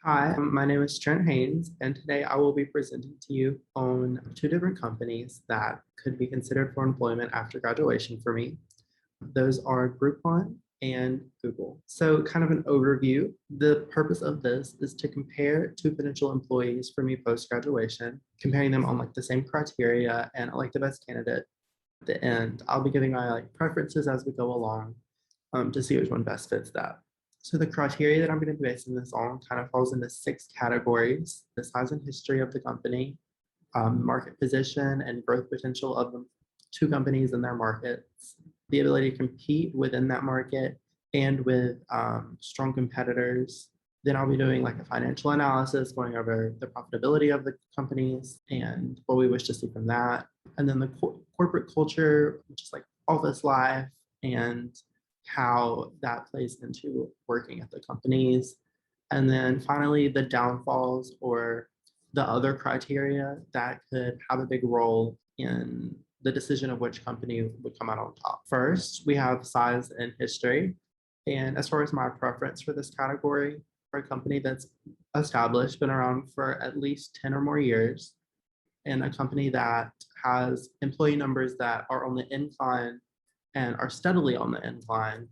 Hi, my name is Trent Haynes, and today I will be presenting to you on two different companies that could be considered for employment after graduation for me. Those are Groupon and Google. So, kind of an overview. The purpose of this is to compare two potential employees for me post graduation, comparing them on like the same criteria and elect the best candidate at the end. I'll be giving my preferences as we go along to see which one best fits that. So the criteria that I'm going to be basing this on kind of falls into six categories: the size and history of the company, market position and growth potential of the two companies in their markets, the ability to compete within that market and with strong competitors. Then I'll be doing like a financial analysis, going over the profitability of the companies and what we wish to see from that. And then the corporate culture, which is like office life and how that plays into working at the companies. And then finally, the downfalls or the other criteria that could have a big role in the decision of which company would come out on top. First, we have size and history. And as far as my preference for this category, for a company that's established, been around for at least 10 or more years, and a company that has employee numbers that are on the incline and are steadily on the incline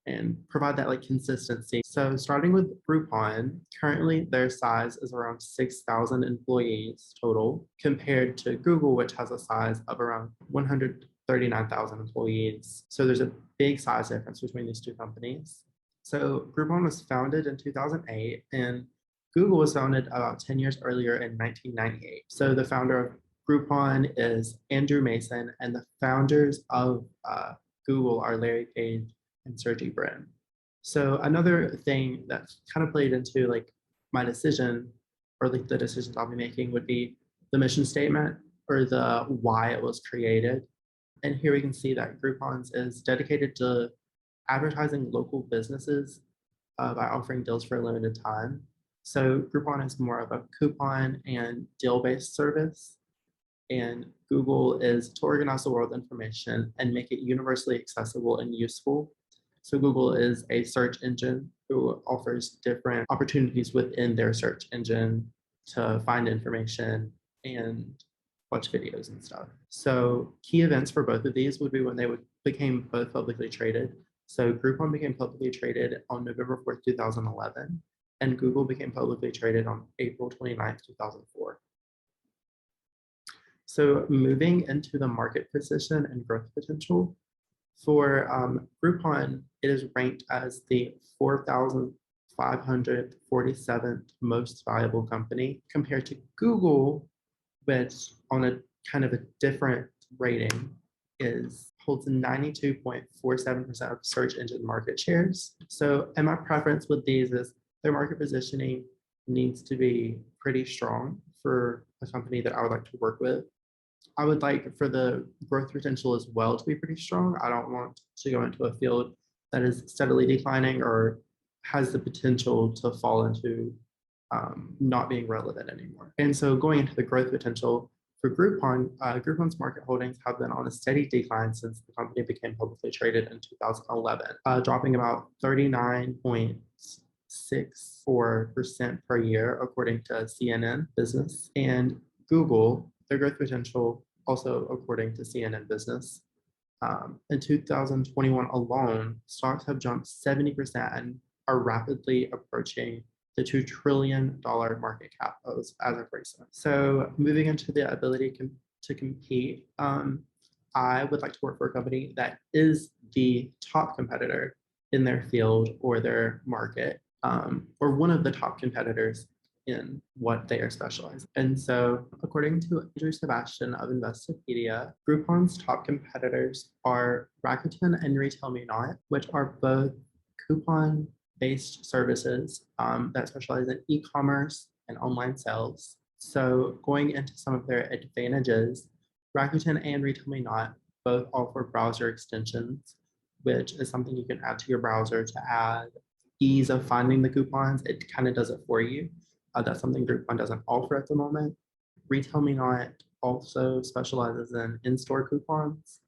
and provide that like consistency. So starting with Groupon, currently their size is around 6,000 employees total compared to Google, which has a size of around 139,000 employees. So there's a big size difference between these two companies. So Groupon was founded in 2008 and Google was founded about 10 years earlier in 1998. So the founder of Groupon is Andrew Mason, and the founders of Google are Larry Page and Sergey Brin. So another thing that kind of played into like my decision, or like the decisions I'll be making, would be the mission statement or the why it was created. And here we can see that Groupon's is dedicated to advertising local businesses by offering deals for a limited time. So Groupon is more of a coupon and deal-based service, and Google is to organize the world information and make it universally accessible and useful. So Google is a search engine who offers different opportunities within their search engine to find information and watch videos and stuff. So key events for both of these would be when they became both publicly traded. So Groupon became publicly traded on November 4th, 2011, and Google became publicly traded on April 29th, 2004. So moving into the market position and growth potential, for Groupon, it is ranked as the 4,547th most valuable company compared to Google, which on a kind of a different rating holds 92.47% of search engine market shares. So, and my preference with these is their market positioning needs to be pretty strong for a company that I would like to work with. I would like for the growth potential as well to be pretty strong. I don't want to go into a field that is steadily declining or has the potential to fall into not being relevant anymore. And so going into the growth potential for Groupon, Groupon's market holdings have been on a steady decline since the company became publicly traded in 2011, dropping about 39.64% per year, according to CNN Business. And Google, their growth potential, also according to CNN Business, in 2021 alone, stocks have jumped 70% and are rapidly approaching the $2 trillion market cap as of recent. So moving into the ability to compete, I would like to work for a company that is the top competitor in their field or their market, or one of the top competitors in what they are specialized. And so according to Andrew Sebastian of Investopedia, Groupon's top competitors are Rakuten and RetailMeNot, which are both coupon-based services that specialize in e-commerce and online sales. So going into some of their advantages, Rakuten and RetailMeNot both offer browser extensions, which is something you can add to your browser to add ease of finding the coupons. It kind of does it for you. That's something Groupon doesn't offer at the moment. RetailMeNot also specializes in in-store coupons,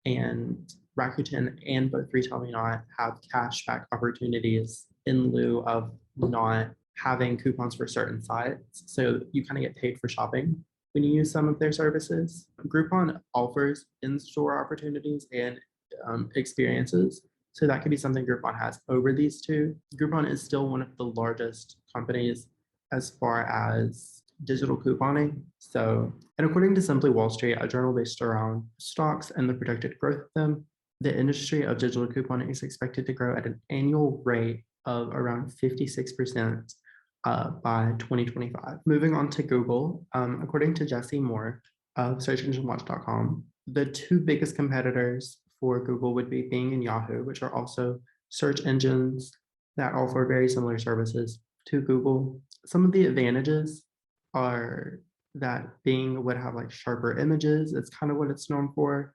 and Rakuten and both RetailMeNot have cashback opportunities in lieu of not having coupons for certain sites. So you kind of get paid for shopping when you use some of their services. Groupon offers in-store opportunities and experiences. So that could be something Groupon has over these two. Groupon is still one of the largest companies as far as digital couponing. So, and according to Simply Wall Street, a journal based around stocks and the projected growth of them, the industry of digital couponing is expected to grow at an annual rate of around 56% by 2025. Moving on to Google, according to Jesse Moore of searchenginewatch.com, the two biggest competitors for Google would be Bing and Yahoo, which are also search engines that offer very similar services to Google. Some of the advantages are that Bing would have like sharper images. It's kind of what it's known for.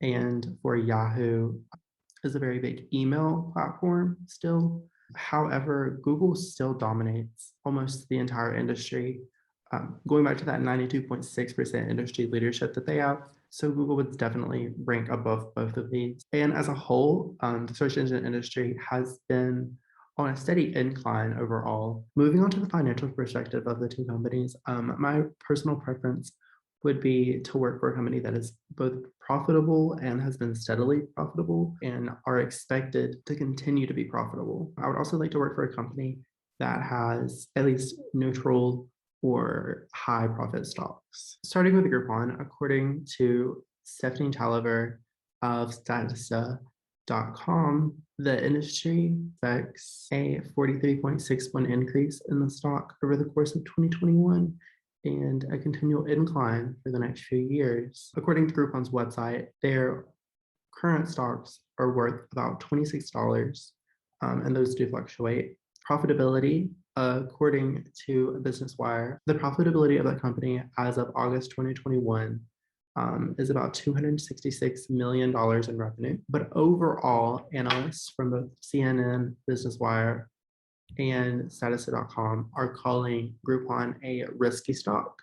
And for Yahoo is a very big email platform still. However, Google still dominates almost the entire industry, going back to that 92.6% industry leadership that they have. So Google would definitely rank above both of these. And as a whole, the search engine industry has been on a steady incline overall. Moving on to the financial perspective of the two companies, my personal preference would be to work for a company that is both profitable and has been steadily profitable and are expected to continue to be profitable. I would also like to work for a company that has at least neutral or high profit stocks. Starting with Groupon, according to Stephanie Taliver of Statista.com, the industry expects a 43.61 increase in the stock over the course of 2021 and a continual incline for the next few years. According to Groupon's website, their current stocks are worth about $26, and those do fluctuate. Profitability, according to Business Wire, the profitability of the company as of August 2021 is about $266 million in revenue. But overall, analysts from both CNN, Business Wire, and Statista.com are calling Groupon a risky stock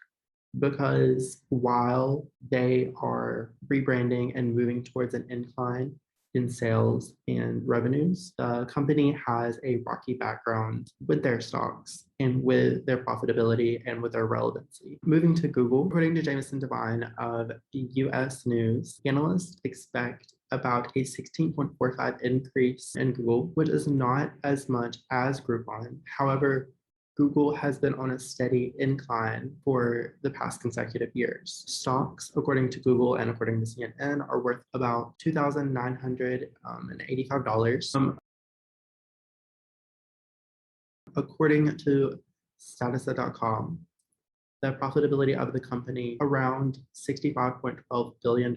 because while they are rebranding and moving towards an incline in sales and revenues, the company has a rocky background with their stocks and with their profitability and with their relevancy. Moving to Google, according to Jameson Devine of US News, analysts expect about a 16.45 increase in Google, which is not as much as Groupon. However, Google has been on a steady incline for the past consecutive years. Stocks, according to Google and according to CNN, are worth about $2,985. According to Statista.com, the profitability of the company around $65.12 billion,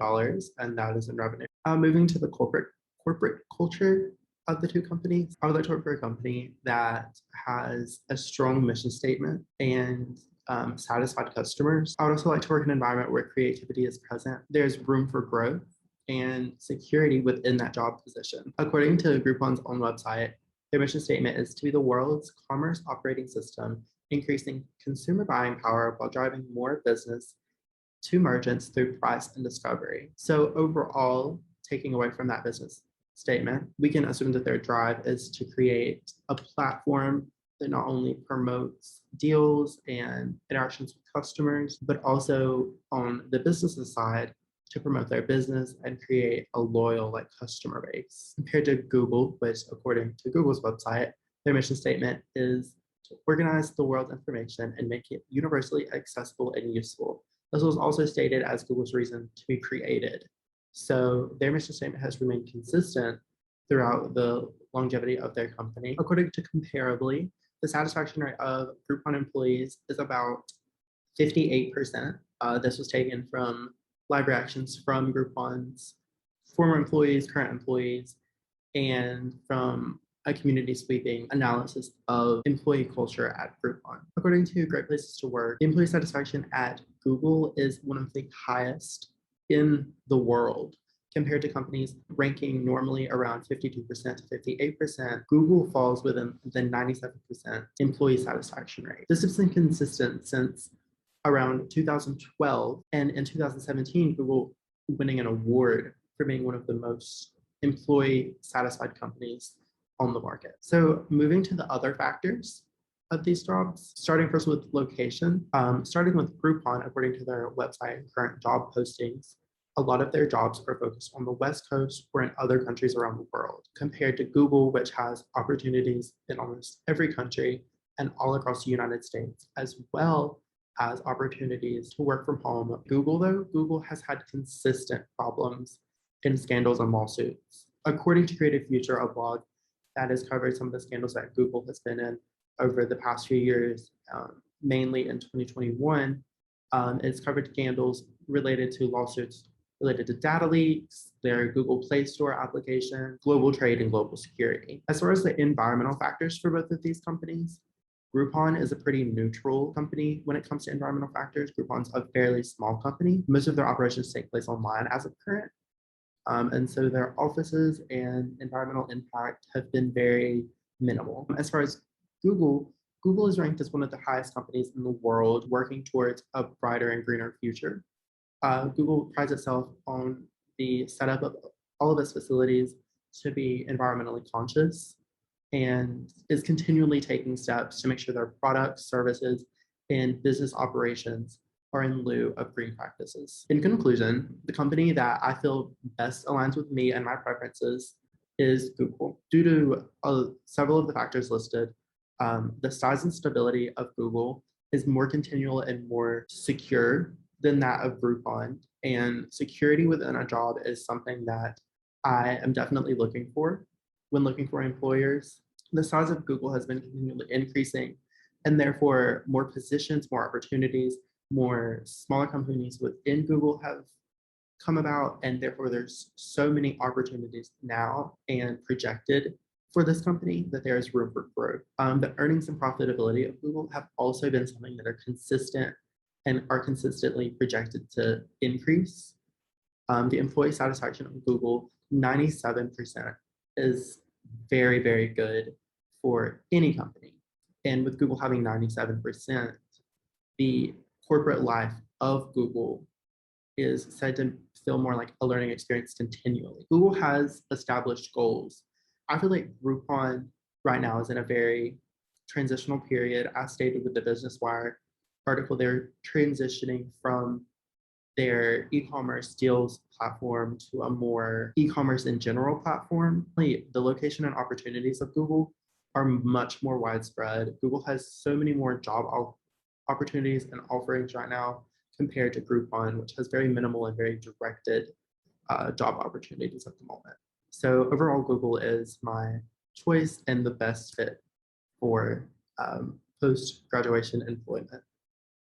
and that is in revenue. Moving to the corporate culture of the two companies, I would like to work for a company that has a strong mission statement and satisfied customers. I would also like to work in an environment where creativity is present. There's room for growth and security within that job position. According to Groupon's own website, their mission statement is to be the world's commerce operating system, increasing consumer buying power while driving more business to merchants through price and discovery. So overall, taking away from that business statement, we can assume that their drive is to create a platform that not only promotes deals and interactions with customers, but also on the business side to promote their business and create a loyal customer base. Compared to Google, which according to Google's website, their mission statement is to organize the world's information and make it universally accessible and useful. This was also stated as Google's reason to be created. So their mission statement has remained consistent throughout the longevity of their company. According to Comparably, the satisfaction rate of Groupon employees is about 58%. This was taken from live reactions from Groupon's former employees, current employees, and from a community sweeping analysis of employee culture at Groupon. According to Great Places to Work, employee satisfaction at Google is one of the highest in the world compared to companies ranking normally around 52% to 58%. Google falls within the 97% employee satisfaction rate. This has been consistent since around 2012, and in 2017, Google winning an award for being one of the most employee satisfied companies on the market. So moving to the other factors, of these jobs. Starting first with location, starting with Groupon, according to their website and current job postings, a lot of their jobs are focused on the West Coast or in other countries around the world, compared to Google, which has opportunities in almost every country and all across the United States, as well as opportunities to work from home. Google has had consistent problems in scandals and lawsuits. According to Creative Future, a blog that has covered some of the scandals that Google has been in over the past few years, mainly in 2021, it's covered scandals related to lawsuits related to data leaks, their Google Play Store application, global trade, and global security. As far as the environmental factors for both of these companies, Groupon is a pretty neutral company when it comes to environmental factors. Groupon's a fairly small company. Most of their operations take place online as of current. And so their offices and environmental impact have been very minimal. As far as Google, Google is ranked as one of the highest companies in the world working towards a brighter and greener future. Google prides itself on the setup of all of its facilities to be environmentally conscious and is continually taking steps to make sure their products, services, and business operations are in lieu of green practices. In conclusion, the company that I feel best aligns with me and my preferences is Google. Due to several of the factors listed, the size and stability of Google is more continual and more secure than that of Groupon. And security within a job is something that I am definitely looking for when looking for employers. The size of Google has been continually increasing, and therefore more positions, more opportunities, more smaller companies within Google have come about, and therefore there's so many opportunities now and projected for this company that there is room for growth. The earnings and profitability of Google have also been something that are consistent and are consistently projected to increase. The employee satisfaction of Google, 97%, is very, very good for any company. And with Google having 97%, the corporate life of Google is said to feel more like a learning experience continually. Google has established goals. I feel like Groupon right now is in a very transitional period. As stated with the Business Wire article, they're transitioning from their e-commerce deals platform to a more e-commerce in general platform. The location and opportunities of Google are much more widespread. Google has so many more job opportunities and offerings right now compared to Groupon, which has very minimal and very directed job opportunities at the moment. So overall, Google is my choice and the best fit for post-graduation employment.